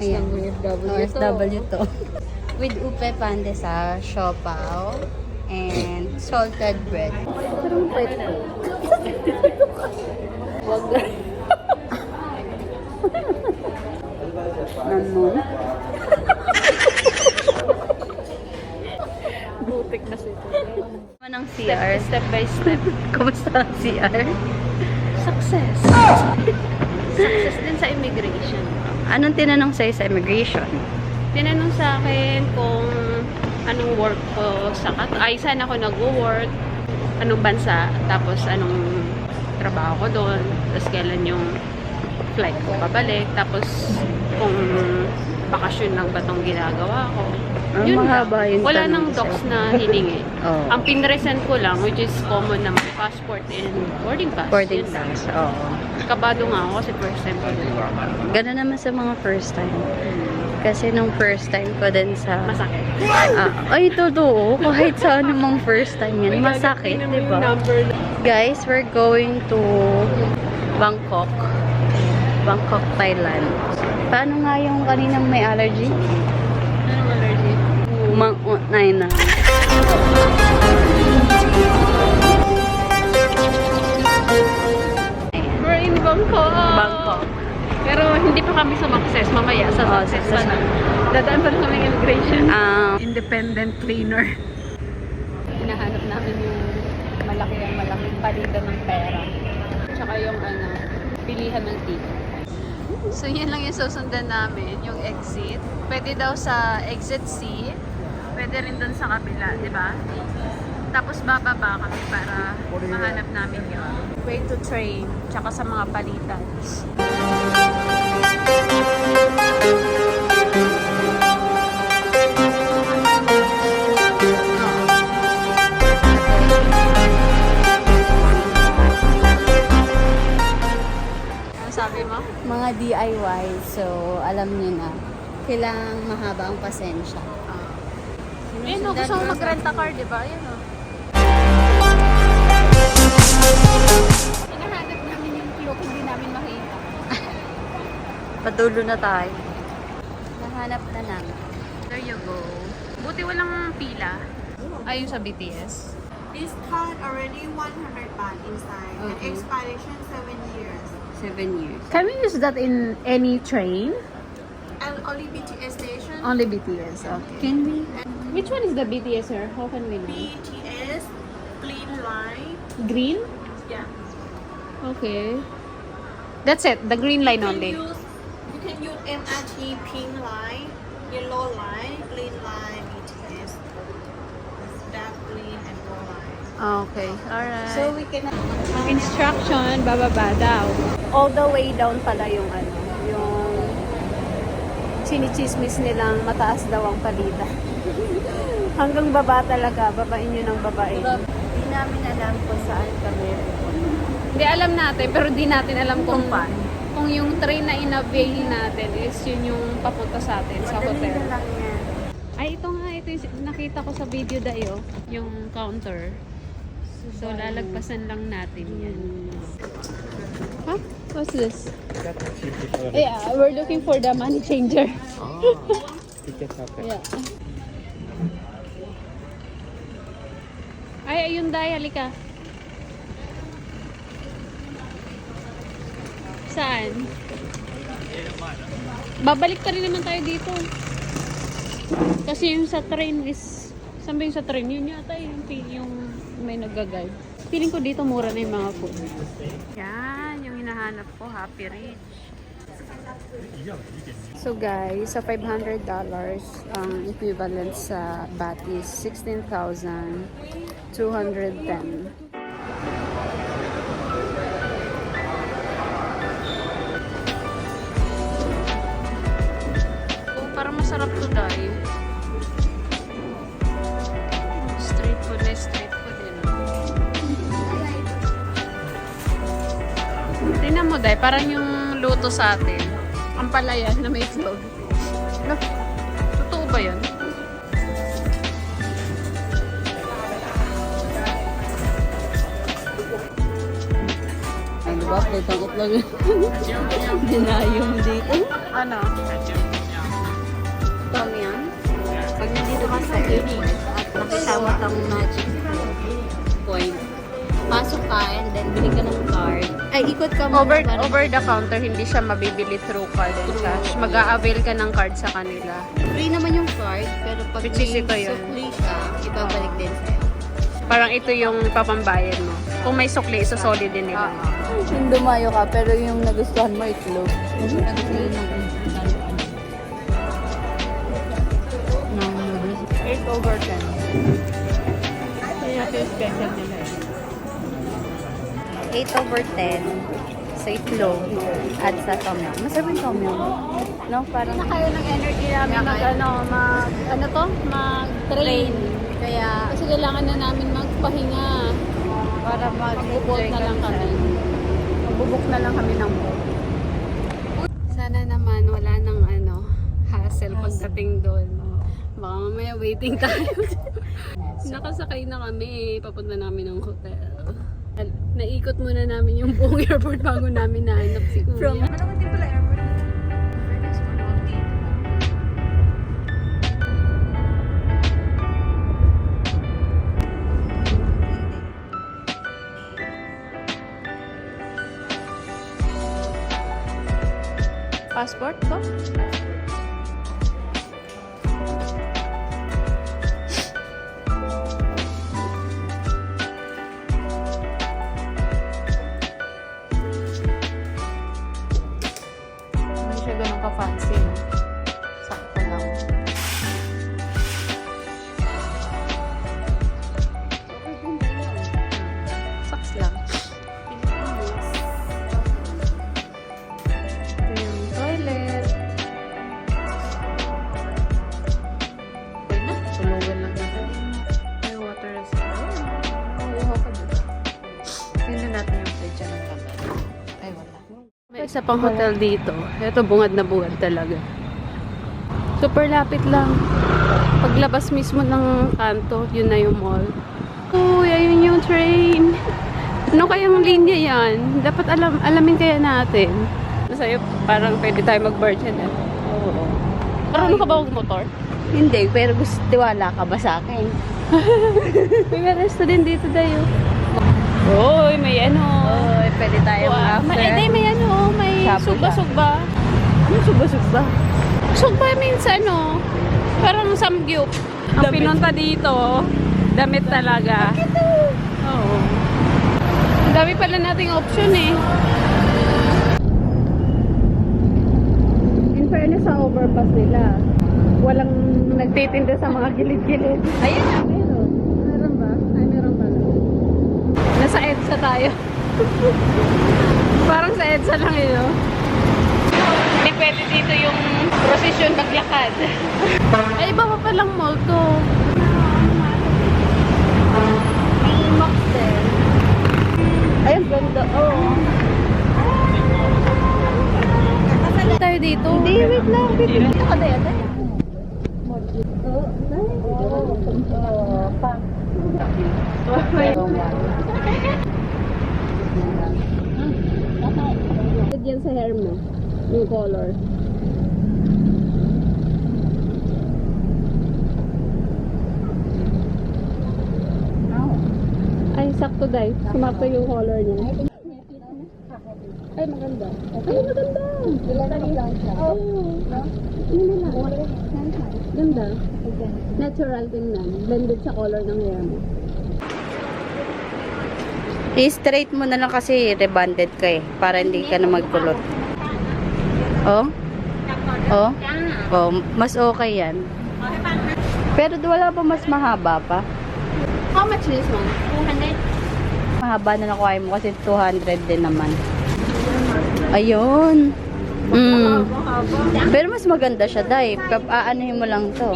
Breakfast Ayan. ng OFW OFW to. With upe pande sa siopaw and salted bread. Parang pwede. Wag na. Ano? Butik na siya. Ano ng CR? Step by step. Kumusta ang CR? Success. Success din sa immigration. Anong tinanong sa'yo sa immigration? Tinanong sa akin kung anong work ko sa saan ako nag-work, anong bansa, tapos anong trabaho ko doon, tapos kailan yung flight ko pabalik, tapos kung bakasyon lang ba itong ginagawa ko. Yun mahaba lang. yung Wala tanong nang docs sa'yo. na hiningi. Oo. Ang pinresent ko lang, which is common naman, passport and boarding pass. Boarding Yun lang. pass, oo. Kabado nga ako kasi first time ko din. Gano'n naman sa mga first time. Kasi nung first time ko din sa... Masakit. Ay, totoo. Kahit sa anumang first time yan, masakit, di ba? Guys, we're going to Bangkok. Bangkok, Thailand. Paano nga yung kaninang may allergy? Anong allergy? Naina. We're in Bangkok. Bangkok. Pero hindi pa kami sumakses. Mamaya sa success pa na. Dadaan pa rin kami immigration. Independent cleaner. Hinahanap namin yung malaking palitan ng pera. Tsaka yung pilihan ng ticket. So yan lang yung susundan namin, yung exit. Pwede daw sa exit C. Pwede rin dun sa kabila, di ba? Tapos bababa kami para mahanap namin yung way to train. Tsaka sa mga palitan. Sabi mo? Mga DIY, so alam niyo na. Kailangang mahaba ang pasensya. Ayun o, gusto mo mag-rent a car, di ba? Ayun o. Hinahanap namin yung clue kung hindi namin makita. Patulo na tayo. Nahanap na namin. There you go. Buti walang pila. Ayun sa BTS. This card already 100 baht inside and Okay. expiration 7 years. 7 years. Can we use that in any train? And only BTS station. Only BTS, okay. Can we? Which one is the BTS, sir? How can we know? BTS Green Line. Green? Yeah. Okay. That's it, the green line only. You can use MRT Pink Line, Yellow Line, Green Line, BTS, dark green and gold line. Okay, alright. So we can... ang instruction, bababa daw. All the way down pala yung Yung chinichismis nilang mataas daw ang palitan. Hanggang baba talaga, babain nyo ng babain. Hindi namin alam kung saan kami. Hindi alam natin, pero di natin alam kung paano. Kung yung train na in-avail natin is yun yung papunta sa atin, sa Madali hotel. na lang yan. Ay, ito nga, ito yung nakita ko sa video dayo, yung counter. So, lalagpasan lang natin yan. Huh? What's this? Yeah, we're looking for the money changer. Yeah. Ay, ayun Day, halika. Saan? Babalik ka rin naman tayo dito. Kasi yung sa train is... Saan ba yung sa train? Yun yata yung may nag-guide. Feeling ko dito mura na yung mga food. Yan, yung hinahanap ko, Happy Ridge. So guys, sa $500, ang equivalent sa baht is 16,210. Oh, parang masarap to dahil. Street food na street food yun. Tingnan mo dahil, parang yung luto sa atin. Ang palayan na may itlog. No? Totoo ba yun? Ay, diba? Plate ang itlog. Dinayong dito. Ano? Tom Yum. Pag nandito ka sa airport at nakisama kang magic point, pasok ka and then bili ka ng card. Ay, ikot ka muna. Over the counter, hindi siya mabibili through card and cash. Mag-a-avail ka ng card sa kanila. Free naman yung card, pero pag Which is ito yun. sukli ka, ibabalik din sa'yo. Parang ito yung papambayad mo. Kung may sukli, so solid din nila. Yung dumayo ka, pero yung nagustuhan mo, itlog. Yung nagustuhan mo, 8 over 10. Kaya ito yung special nila eh. 8 over 10 sa itlog at sa tom yum. Masarap yung tom yum. No, parang Na kayo ng energy namin mag-train. Kaya Kasi kailangan na namin magpahinga. para Mag-book na lang kami. Mag-book na lang kami ng book. Sana naman wala nang hassle pagdating doon. Baka mamaya waiting tayo. Nakasakay na kami. Papunta namin ng hotel. Naikot muna namin yung buong airport bago namin nahanap si Kuya. Passport ko? Hindi siya ganun ka-fancy, no? Sakto lang. Saks lang. Ito yung toilet. Okay na, tulugan lang natin. May water reservoir. Uho ka dito. Tingnan natin yung fridge ng kamay. Ay, wala. May isa pang hotel dito. Ito, bungad na bungad talaga. Super lapit lang. Paglabas mismo ng kanto, yun na yung mall. Uy, ayun yung train. Ano kayang linya yan? Dapat alamin kaya natin. Sa'yo, parang pwede tayo mag-board yan. Oo. Marunong ka ba mag-motor? Hindi, pero gusto tiwala ka ba sa akin? May resto din dito tayo. Uy, may Oo, pwede tayong after. May Shabu-shabu. sugba-sugba. Ano suba-suba? Sugba means parang samgyup. Ang pinunta dito, damit talaga. Oo. Ang dami pala nating option eh. In fairness sa overpass nila, walang nagtitinda sa mga gilid-gilid. Ayun na, meron. Meron ba? Ay, meron pala. Nasa EDSA tayo. Parang sa EDSA lang yun, no? Hindi pwede dito yung prosesyon maglakad. Ay, iba pa palang mall to. Max din. Ay, ang ganda. Oo. Tayo dito. Hindi, wait lang. Dito ka daya. Yan sa hair mo. Yung color. Ay, sakto dahil. Sumakto yung color niya. Ay, maganda. Ay, maganda. Oo. Yun na lang. Ganda. Natural tingnan. Blended sa color ng hair mo. I-straight mo na lang kasi rebonded ka eh. Para hindi ka na magkulot. Oh? Oh? Oh, mas okay yan. Pero wala pa mas mahaba pa. How much is this one? 200. Mahaba na nakuha mo kasi 200 din naman. Ayun. Pero mas maganda siya, Day. Aanuhin mo lang to.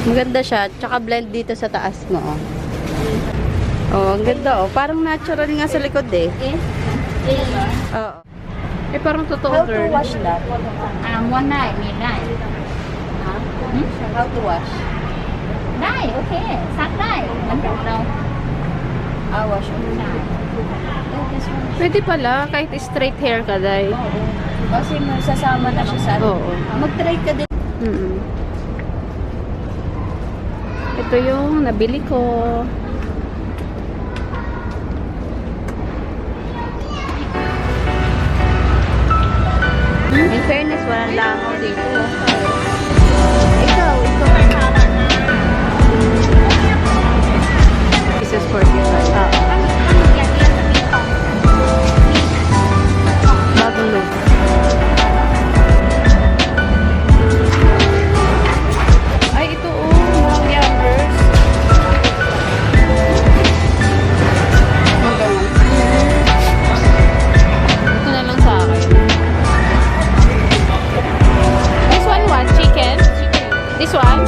Maganda siya. Tsaka blend dito sa taas mo. Oh. Oh, ang ganda oh. Parang natural nga sa likod eh. Oo. Eh, parang totoo, girl. that? One night, midnight. How to wash? Night, okay. Sát night. Mình được đâu. Wash on. Pwede pala, kahit straight hair ka, Day. Kasi masasama na siya sa Oo. Mag-try ka din. Ito yung nabili ko. In fairness, walang langaw dito. Ikaw. This is 45. Bagong look. Ay, ito mahal yummers. Ito na lang sa akin. This one what? Chicken? This one?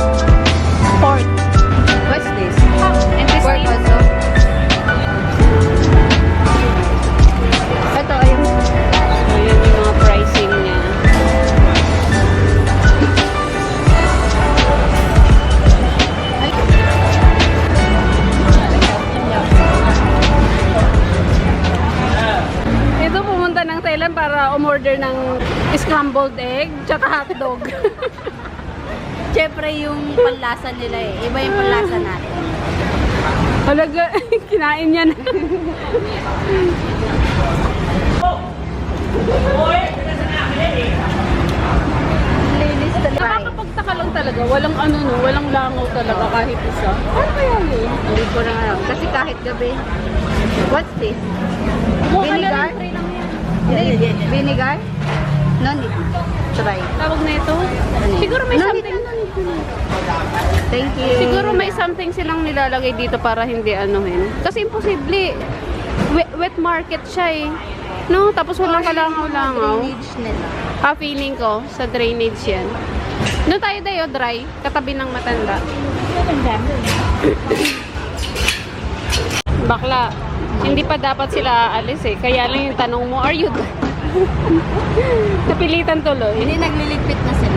Pork. What's this? And this Pork is also. Ito, ayun. ayan yung mga pricing niya. Ito pumunta ng Thailand para umorder ng scrambled egg tsaka hotdog. Siyempre yung panlasa nila eh. Iba yung panlasa natin. Halaga, kinain niya na. Linis talaga. Nakakapagtaka lang talaga. Walang ano no, walang langaw talaga kahit isa. Ano kaya yun? Hindi ko na alam. Kasi kahit gabi. What's this? Vinegar? Hindi. Vinegar? No need. Try. Tawag na ito? Siguro may No need. something. Thank you. Siguro may something silang nilalagay dito para hindi anuhin. Kasi imposible. Wet market siya eh. No, tapos walang kalangaw-langaw. Drainage nila. Feeling ko sa drainage yan. Doon tayo tayo dry, katabi ng matanda. Bakla, hindi pa dapat sila aalis eh. Kaya lang yung tanong mo, are you done? Napilitan tuloy. Hindi nagliligpit na sila.